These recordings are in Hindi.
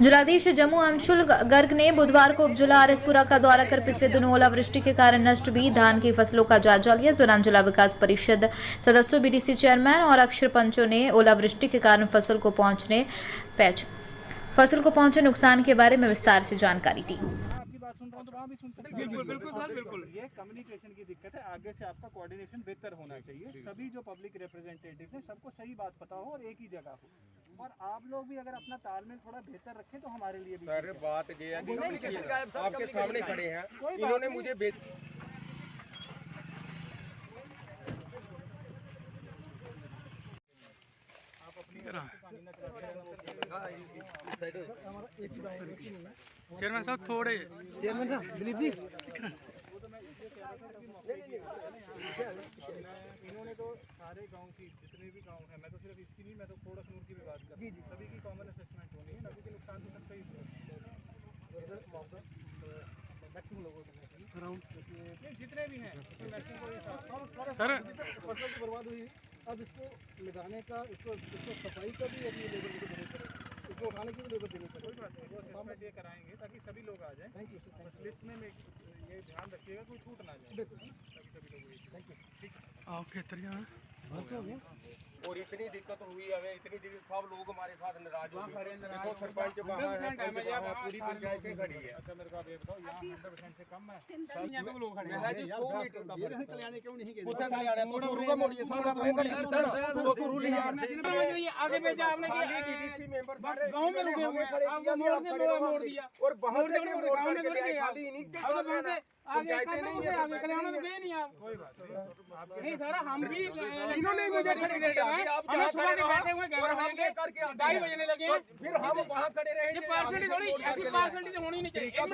जिलाधीश जम्मू अंशुल गर्ग ने बुधवार को उपजिला आरएसपुरा का दौरा कर पिछले दिनों ओलावृष्टि के कारण नष्ट हुई धान की फसलों का जायजा लिया। इस दौरान जिला विकास परिषद सदस्यों, बीडीसी चेयरमैन और अक्षर पंचों ने ओलावृष्टि के कारण फसल को पहुंचे नुकसान के बारे में विस्तार से जानकारी दी। बिल्कुल सर, बिल्कुल। ये कम्युनिकेशन की दिक्कत है, आगे से आपका कोऑर्डिनेशन बेहतर होना चाहिए। सभी जो पब्लिक रिप्रेजेंटेटिव हैं सबको सही बात पता हो और एक ही जगह हो, और आप लोग भी अगर अपना तालमेल थोड़ा बेहतर रखें तो हमारे लिए भी सर बात ये है कि आपके सामने खड़े हैं, इन्होंने मुझे चेयरमैन साहब थोड़े चेयरमैन साहब दिलीप जी इन्होंने तो सारे गांव की जितने भी गांव हैं, मैं तो सिर्फ इसकी नहीं, मैं तो थोड़ा नूर की भी बात कर, जी सभी की कॉमन असेसमेंट होनी है। नदी के नुकसान तो सबका ही मैक्सिमम लोगों को जितने भी हैं सर फसल की बर्बाद हुई। अब इसको लगाने का, इसको सफाई का भी अभी लेबर को देनी पड़ेगी, इसको उठाने की भी लेबर देनी पड़ेगी। कोई बात नहीं, वो असेसमेंट ये कराएंगे ताकि सभी लोग आ जाएं। Thank you sir. बस लिस्ट में ये ध्यान रखिएगा कोई छूट ना जाए, ताकि सभी लोग। Thank you. ठीक है, ओके तरिया बस हो गया। और इतनी दिक्कत हुई है, इतनी दिक्कत, सब लोग हमारे साथ नाराज हो गए। देखो सरपंच बाहर है, पूरी पंचायत खड़ी है। अच्छा मेरे को आप ये बताओ, यहाँ 100% से कम है है जी 100 मीटर का कल्याण क्यों नहीं गए? कुत्ता कल्याण है तो शुरू का मोड़िए सर, तो खड़ी थी सर, तो शुरू नहीं है। आगे भेजा आपने डीडीसी मेंबर सारे गांव में रुके हुए हैं, आपको मोड़ दिया और बाहर से मोड़ करके ले आए, खाली इन्हीं के अब वहां से आगे पंचायतें नहीं है। आगे कल्याण में गए नहीं आप। कोई बात नहीं सर, हम भी इन्होंने मुझे खड़े किया कि आप जहाँ खड़े रहो और हम ये करके आते 2:30 हैं, बजने लगे और फिर हम वहाँ खड़े रहे। ये पार्सलिटी थोड़ी, ऐसी पार्सलिटी तो होनी नहीं चाहिए। हम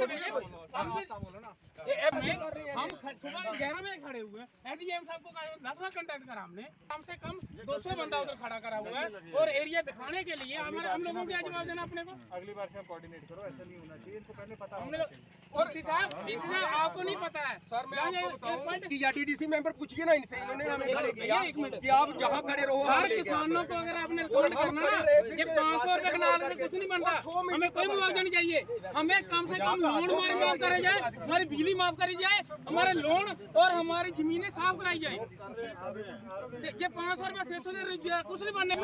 सुबह 11 बजे खड़े हुए हैं, एडीएम साहब को 10 बार कांटेक्ट करा हमने, कम से कम 200 बंदा उधर खड़ा करा हुआ है, और एरिया दिखाने के लिए हमारे हम लोगों को जवाब देना अपने को। अगली बार से आप कोऑर्डिनेट करो, ऐसा नहीं होना चाहिए, इनको पहले पता हमने होना चाहिए। और साहब आपको नहीं पता है सर मैं आपको बताऊं कि या डीडीसी मेंबर पूछिए ना इनसे, इन्होंने हमें खड़े किया एक मिनट। कि आप जहाँ खड़े रहो हम हर लेके किसानों को अगर आपने और रिकॉर्ड हम करना खड़े ना, रहे, ये 500 रुपए कनाल से कुछ नहीं बनता। हमें कोई मुआवजा नहीं चाहिए, हमें कम से कम लोन हमारे माफ करे जाए, हमारी बिजली माफ करी जाए, हमारे लोन और हमारी जमीनें साफ कराई जाए। ये 500 रुपए 600 कुछ नहीं बनने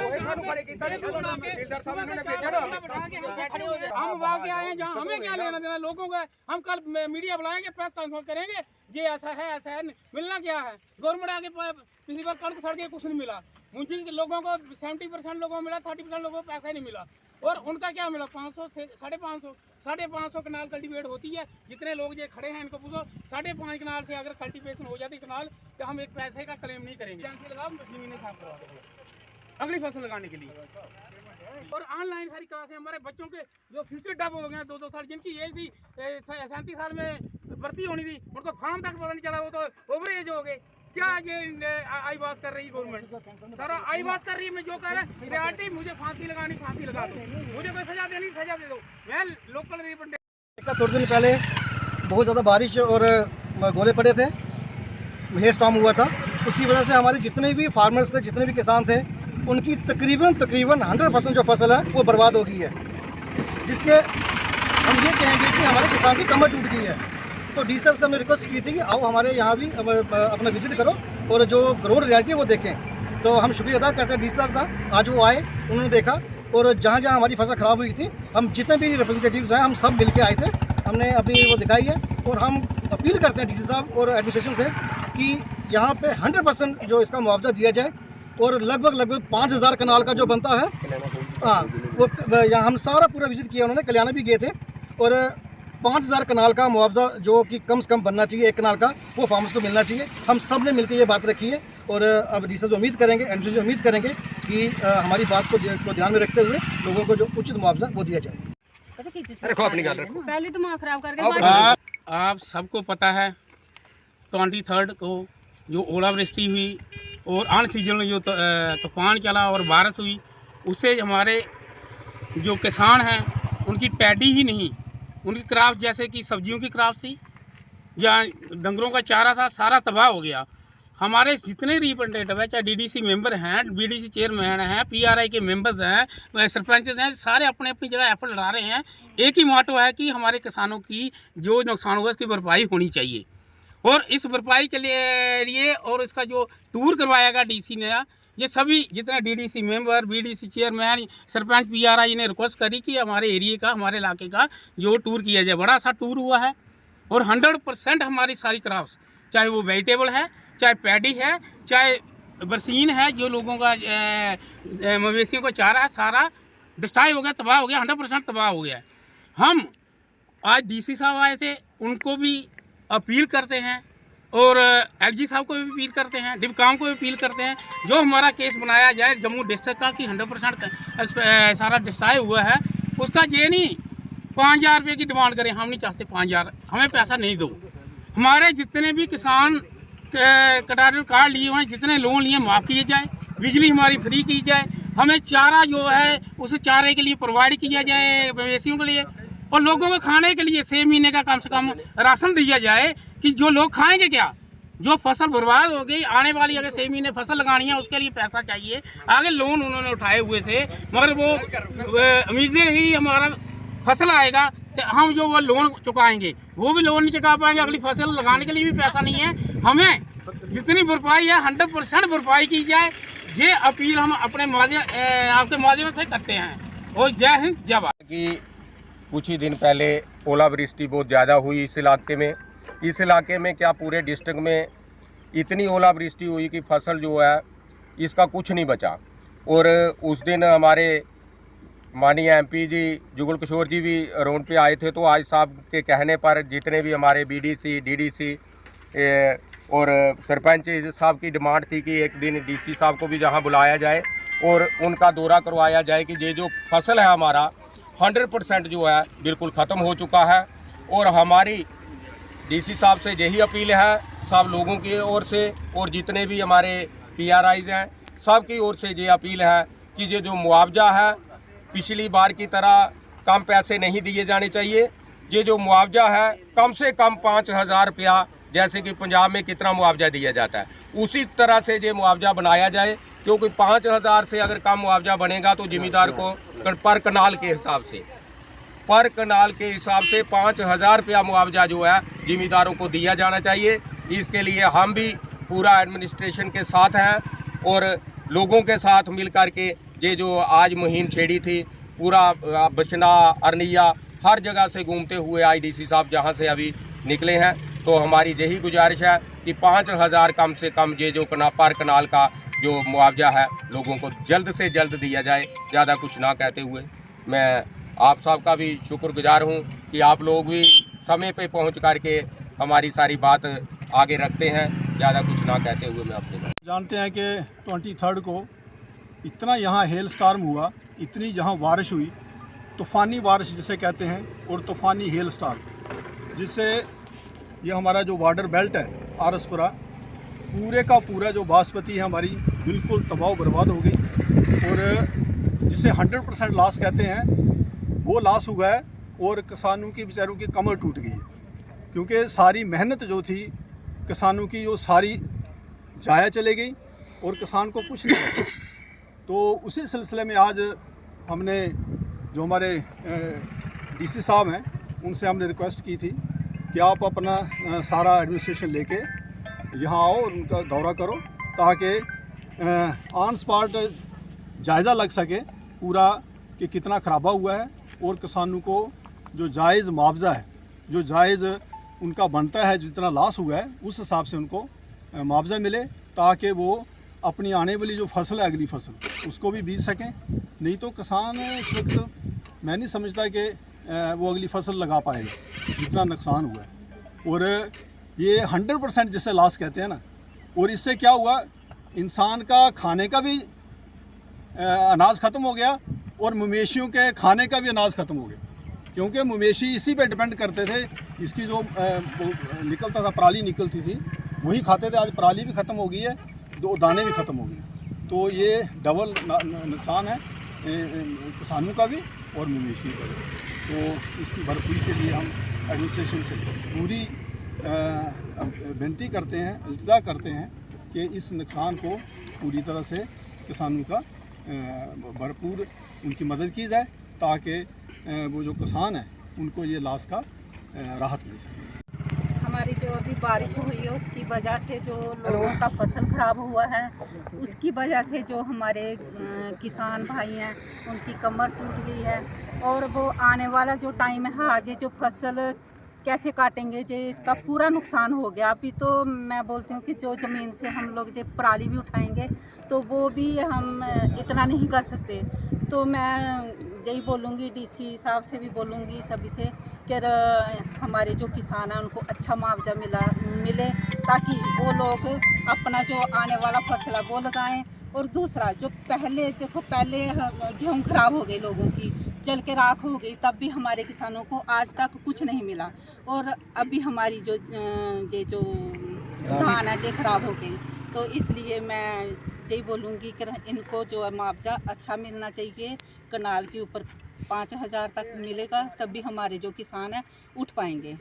हम वाके आए हैं जहाँ हमें क्या लेना देना लोगों का। हम कल मीडिया बुलाएंगे, प्रेस कॉन्फ्रेंस करेंगे, ये ऐसा है मिलना क्या है। गवर्नमेंट आगे पिछली बार कड़क सड़ गई, कुछ नहीं मिला। मुझे लोगों को 70% लोगों को मिला, 30% लोगों को पैसा नहीं मिला, और उनका क्या मिला 500 से 550 कनाल कल्टीवेट होती है। जितने लोग ये खड़े हैं इनको पूछो, 5.5 कनाल से अगर कल्टीवेशन हो जाती कनाल तो हम एक पैसे का क्लेम नहीं करेंगे। जमीनें साफ करवा देंगे अगली फसल लगाने के लिए। और ऑनलाइन सारी क्लासें, हमारे बच्चों के जो फ्यूचर डब हो गए 2-2 साल, जिनकी एज थी 37 साल में भर्ती होनी थी, उनको फॉर्म तक पता नहीं चला, वो तो ओवर एज हो गए। क्या ये आई वास कर रही है गवर्नमेंट, सारा आई वास कर रही है। मैं जो कह रहा है रियलिटी, मुझे फांसी लगानी, फांसी लगा दो, मुझे कोई सजा देनी, सजा दे दो। मैं लोकल रिप्रेजेंटेटिव। थोड़े दिन पहले बहुत ज़्यादा बारिश और गोले पड़े थे, हेल स्टॉर्म हुआ था, उसकी वजह से हमारे जितने भी फार्मर्स थे, जितने भी किसान थे, उनकी तकरीबन 100% जो फसल है वो बर्बाद हो गई है। जिसके हम ये कहेंगे कि हमारे किसान की कमर टूट गई है। तो डी साहब से हमने रिक्वेस्ट की थी कि आओ हमारे यहाँ भी अपना विजिट करो और जो ग्राउंड रियलिटी है वो देखें। तो हम शुक्रिया अदा करते हैं डी साहब का, आज वो आए, उन्होंने देखा, और जहाँ जहाँ हमारी फसल ख़राब हुई थी, हम जितने भी रिप्रेजेंटेटिव्स हैं हम सब मिल के आए थे, हमने अपनी वो दिखाई है। और हम अपील करते हैं डी साहब और एडमिनिस्ट्रेशन से कि यहाँ पे 100% जो इसका मुआवजा दिया जाए, और लगभग 5000 कनाल का जो बनता है, हाँ वो यहाँ हम सारा पूरा विजिट किया, उन्होंने कल्याण भी गए थे, और 5000 कनाल का मुआवजा जो कि कम से कम बनना चाहिए, एक कनाल का, वो फार्मर्स को मिलना चाहिए। हम सब ने मिलकर ये बात रखी है, और अब डी साहब उम्मीद करेंगे, एडमिनिस्ट्रेशन उम्मीद करेंगे कि हमारी बात को ध्यान में रखते हुए लोगों को जो उचित मुआवजा वो दिया जाए। रखो अपनी गल रखो, पहले तो माँ खराब करके। आप सबको पता है 23 को जो ओलावृष्टि हुई और अन सीजन में जो तूफान चला और बारिश हुई, उससे हमारे जो किसान हैं उनकी पैडी ही नहीं, उनकी क्राफ्ट जैसे कि सब्जियों की क्राफ्ट थी या डंगरों का चारा था, सारा तबाह हो गया। हमारे जितने रिप्रेजेंटेटिव है, चाहे डीडीसी मेंबर हैं, बीडीसी चेयरमैन हैं, पीआरआई के मेंबर्स हैं, सरपंच हैं, सारे अपने अपनी जगह एफर्ट लड़ा रहे हैं। एक ही मोटो है कि हमारे किसानों की जो नुकसान हुआ उसकी भरपाई होनी चाहिए। और इस भरपाई के लिए और इसका जो टूर करवाएगा डीसी ने, ये सभी जितने DDC member, BDC chairman, sarpanch, PRI ने रिक्वेस्ट करी कि हमारे एरिया का, हमारे इलाके का जो टूर किया जाए। बड़ा सा टूर हुआ है और 100% हमारी सारी क्रॉप्स, चाहे वो वेजिटेबल है, चाहे पैडी है, चाहे बरसीन है, जो लोगों का मवेशियों का चारा है, सारा डिस्ट्रॉय हो गया, तबाह हो गया, 100% तबाह हो गया है। हम आज डीसी साहब आए थे, उनको भी अपील करते हैं और एलजी साहब को भी अपील करते हैं, डिबकाम को भी अपील करते हैं, जो हमारा केस बनाया जाए जम्मू डिस्ट्रिक्ट का कि 100% सारा डिस्ट्रॉय हुआ है, उसका ये नहीं 5,000 रुपये की डिमांड करें। हम नहीं चाहते 5,000, हमें पैसा नहीं दो। हमारे जितने भी किसान कटार कार्ड लिए हुए हैं, जितने लोन लिए माफ़ किए जाए, बिजली हमारी फ्री की जाए, हमें चारा जो है उस चारे के लिए प्रोवाइड किया जाए मवेशियों के लिए, और लोगों को खाने के लिए 6 महीने का कम से कम राशन दिया जाए कि जो लोग खाएंगे क्या। जो फसल बर्बाद हो गई, आने वाली अगर 6 महीने फसल लगानी है उसके लिए पैसा चाहिए। आगे लोन उन्होंने उठाए हुए थे, मगर वो उम्मीदें ही हमारा फसल आएगा तो हम जो वो लोन चुकाएंगे, वो भी लोन नहीं चुका पाएंगे, अगली फसल लगाने के लिए भी पैसा नहीं है। हमें जितनी भरपाई है 100% भरपाई की जाए, ये अपील हम अपने आपके माध्यम से करते हैं। और जय हिंद, जय भारत। कि कुछ ही दिन पहले ओलावृष्टि बहुत ज़्यादा हुई इस इलाके में। इस इलाके में क्या पूरे डिस्ट्रिक्ट में इतनी ओलावृष्टि हुई कि फसल जो है इसका कुछ नहीं बचा। और उस दिन हमारे माननीय एमपी जी जुगल किशोर जी भी रोड पे आए थे, तो आज साहब के कहने पर जितने भी हमारे बीडीसी, डीडीसी और सरपंच साहब की डिमांड थी कि एक दिन डीसी साहब को भी जहां बुलाया जाए और उनका दौरा करवाया जाए कि ये जो फसल है हमारा 100% जो है बिल्कुल ख़त्म हो चुका है। और हमारी डीसी साहब से यही अपील है, सब लोगों की ओर से और जितने भी हमारे पीआरआईज हैं सब की ओर से ये अपील है कि ये जो मुआवजा है पिछली बार की तरह कम पैसे नहीं दिए जाने चाहिए। ये जो मुआवजा है कम से कम 5,000 रुपया, जैसे कि पंजाब में कितना मुआवजा दिया जाता है, उसी तरह से ये मुआवजा बनाया जाए। क्योंकि 5,000 से अगर कम मुआवजा बनेगा तो ज़मींदार को पर कनाल के हिसाब से 5,000 रुपया मुआवजा जो है ज़मींदारों को दिया जाना चाहिए। इसके लिए हम भी पूरा एडमिनिस्ट्रेशन के साथ हैं और लोगों के साथ मिल कर के ये जो आज मुहिम छेड़ी थी, पूरा बचना, अरनिया, हर जगह से घूमते हुए आईडीसी साहब जहां से अभी निकले हैं। तो हमारी यही गुजारिश है कि 5,000 कम से कम ये जो पर कनाल का जो मुआवजा है लोगों को जल्द से जल्द दिया जाए। ज़्यादा कुछ ना कहते हुए मैं आप साहब का भी शुक्रगुजार हूँ कि आप लोग भी समय पे पहुँच करके हमारी सारी बात आगे रखते हैं। ज़्यादा कुछ ना कहते हुए मैं अपने जानते हैं कि 23 को इतना यहाँ हेल स्टॉर्म हुआ, इतनी यहाँ बारिश हुई, तूफ़ानी बारिश जिसे कहते हैं, और तूफ़ानी हेल स्टॉर्म, जिससे ये हमारा जो बॉर्डर बेल्ट है आरसपुरा, पूरे का पूरा जो बासमती है हमारी बिल्कुल तबाह बर्बाद हो गई। और जिसे 100% लॉस कहते हैं वो लॉस हुआ है। और किसानों की बेचारों की कमर टूट गई है, क्योंकि सारी मेहनत जो थी किसानों की वो सारी जाया चले गई और किसान को कुछ नहीं मिला। तो उसी सिलसिले में आज हमने जो हमारे डीसी साहब हैं उनसे हमने रिक्वेस्ट की थी कि आप अपना सारा एडमिनिस्ट्रेशन लेके यहाँ आओ और उनका दौरा करो, ताकि ऑन स्पॉट जायज़ा लग सके पूरा कि कितना खराबा हुआ है और किसानों को जो जायज़ मुआवजा है, जो जायज़ उनका बनता है, जितना लॉस हुआ है उस हिसाब से उनको मुआवजा मिले, ताकि वो अपनी आने वाली जो फसल है, अगली फसल, उसको भी बीज सकें। नहीं तो किसान इस वक्त मैं नहीं समझता कि वो अगली फसल लगा पाएगा, जितना नुकसान हुआ है। और ये 100% जिसे लॉस कहते हैं ना, और इससे क्या हुआ, इंसान का खाने का भी अनाज ख़त्म हो गया और मवेशियों के खाने का भी अनाज ख़त्म हो गया, क्योंकि मवेशी इसी पे डिपेंड करते थे। इसकी जो निकलता था, पराली निकलती थी, वही खाते थे। आज पराली भी ख़त्म हो गई है, दो दाने भी ख़त्म हो गए। तो ये डबल नुकसान है किसानों का भी और मवेशियों का भी। तो इसकी भरपाई के लिए हम एडमिनिस्ट्रेशन से पूरी विनती करते हैं, इल्तिजा करते हैं कि इस नुकसान को पूरी तरह से किसानों का भरपूर उनकी मदद की जाए, ताकि वो जो किसान हैं उनको ये लॉस का राहत मिल सके। हमारी जो अभी बारिश हुई है उसकी वजह से जो लोगों का फसल ख़राब हुआ है, उसकी वजह से जो हमारे किसान भाई हैं उनकी कमर टूट गई है, और वो आने वाला जो टाइम है आगे जो फसल कैसे काटेंगे, जो इसका पूरा नुकसान हो गया। अभी तो मैं बोलती हूँ कि जो ज़मीन से हम लोग जो पराली भी उठाएंगे तो वो भी हम इतना नहीं कर सकते। तो मैं यही बोलूँगी, डीसी साहब से भी बोलूँगी, सभी से कि हमारे जो किसान हैं उनको अच्छा मुआवजा मिले, ताकि वो लोग अपना जो आने वाला फसल है वो लगाएं। और दूसरा जो पहले गेहूँ ख़राब हो गई, लोगों की जल के राख हो गई, तब भी हमारे किसानों को आज तक कुछ नहीं मिला। और अभी हमारी जो धान है जो ख़राब हो गई, तो इसलिए मैं यही बोलूँगी कि इनको जो है मुआवजा अच्छा मिलना चाहिए। कनाल के ऊपर 5,000 तक मिलेगा, तब भी हमारे जो किसान हैं उठ पाएंगे।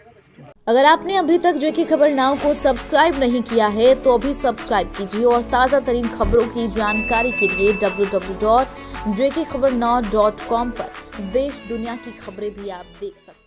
अगर आपने अभी तक जेके खबर नाउ को सब्सक्राइब नहीं किया है तो अभी सब्सक्राइब कीजिए और ताज़ा तरीन खबरों की जानकारी के लिए www.jkkhabarnow.com पर देश दुनिया की खबरें भी आप देख सकते हैं।